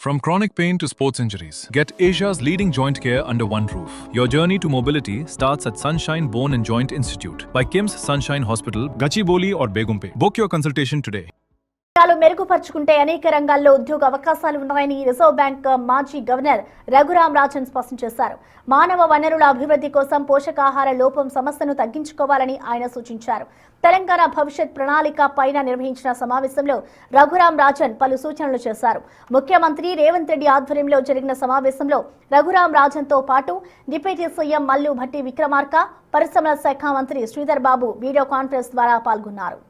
From chronic pain to sports injuries, get Asia's leading joint care under one roof. Your journey to mobility starts at Sunshine Bone and Joint Institute by KIMS Sunshine Hospital, Gachibowli or Begumpe. Book your consultation today. మెరుగుపరుచుకుంటే అనేక రంగాల్లో ఉద్యోగ అవకాశాలు ఉన్నాయని reserve bank మాజీ governor Raghuram Rajan స్పష్టం చేశారు. మానవ వనరుల అభివృద్ధి కోసం పోషకాహార లోపం సమస్యను తగ్గించుకోవాలని ఆయన సూచించారు. తెలంగాణ భవిష్యత్ ప్రణాళిక పైన నిర్వహించిన సమావేశంలో రఘురామ్ రాజన్ పలు సూచనలు చేశారు. ముఖ్యమంత్రి రేవంత్ రెడ్డి ఆధ్వర్యంలో జరిగిన సమావేశంలో రఘురామ్ రాజన్ తో పాటు డిప్యూటీ సీఎం మల్లు భట్టి విక్రమార్క, పరిశ్రమల శాఖ మంత్రి శ్రీధర్ బాబు వీడియో కాన్ఫరెన్స్ ద్వారా పాల్గొన్నారు.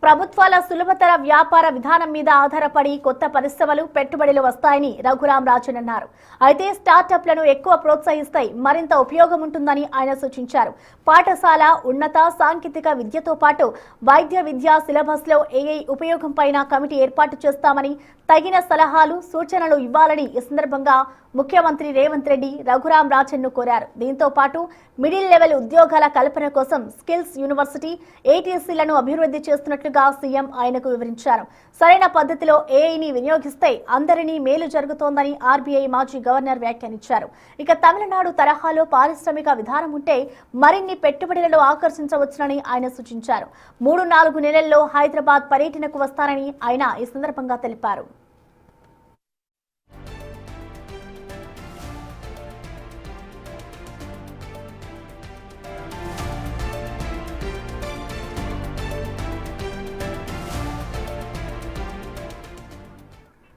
ప్రభుత్వాల సులభతర వ్యాపార విధానం మీద ఆధారపడి కొత్త పరిశ్రమలు పెట్టుబడులు వస్తాయని రఘురామ్ రాజన్ అన్నారు. అయితే స్టార్టప్లను ఎక్కువ ప్రోత్సహిస్తాయి మరింత ఉపయోగం ఉంటుందని ఆయన సూచించారు. పాఠశాల ఉన్నత సాంకేతిక విద్యతో పాటు వైద్య విద్యా సిలబస్ లో ఏఐ ఉపయోగం పైన కమిటీ ఏర్పాటు చేస్తామని, తగిన సలహాలు సూచనలు ఇవ్వాలని ఈ సందర్భంగా ముఖ్యమంత్రి రేవంత్ రెడ్డి రఘురామ్ రాజన్ ను కోరారు. దీంతో పాటు మిడిల్ లెవెల్ ఉద్యోగాల కల్పన కోసం స్కిల్స్ యూనివర్సిటీ, ఏటీసీలను అభివృద్ధి చేస్తున్నట్లుగా సీఎం ఆయనకు వివరించారు. సరైన పద్ధతిలో ఏఐని వినియోగిస్తే అందరినీ మేలు జరుగుతోందని ఆర్బీఐ మాజీ గవర్నర్ వ్యాఖ్యానించారు. ఇక తమిళనాడు తరహాలో పారిశ్రామిక విధానం ఉంటే మరిన్ని పెట్టుబడులను ఆకర్షించవచ్చునని ఆయన సూచించారు. 3-4 నెలల్లో హైదరాబాద్ పర్యటనకు వస్తారని ఆయన ఈ సందర్భంగా తెలిపారు.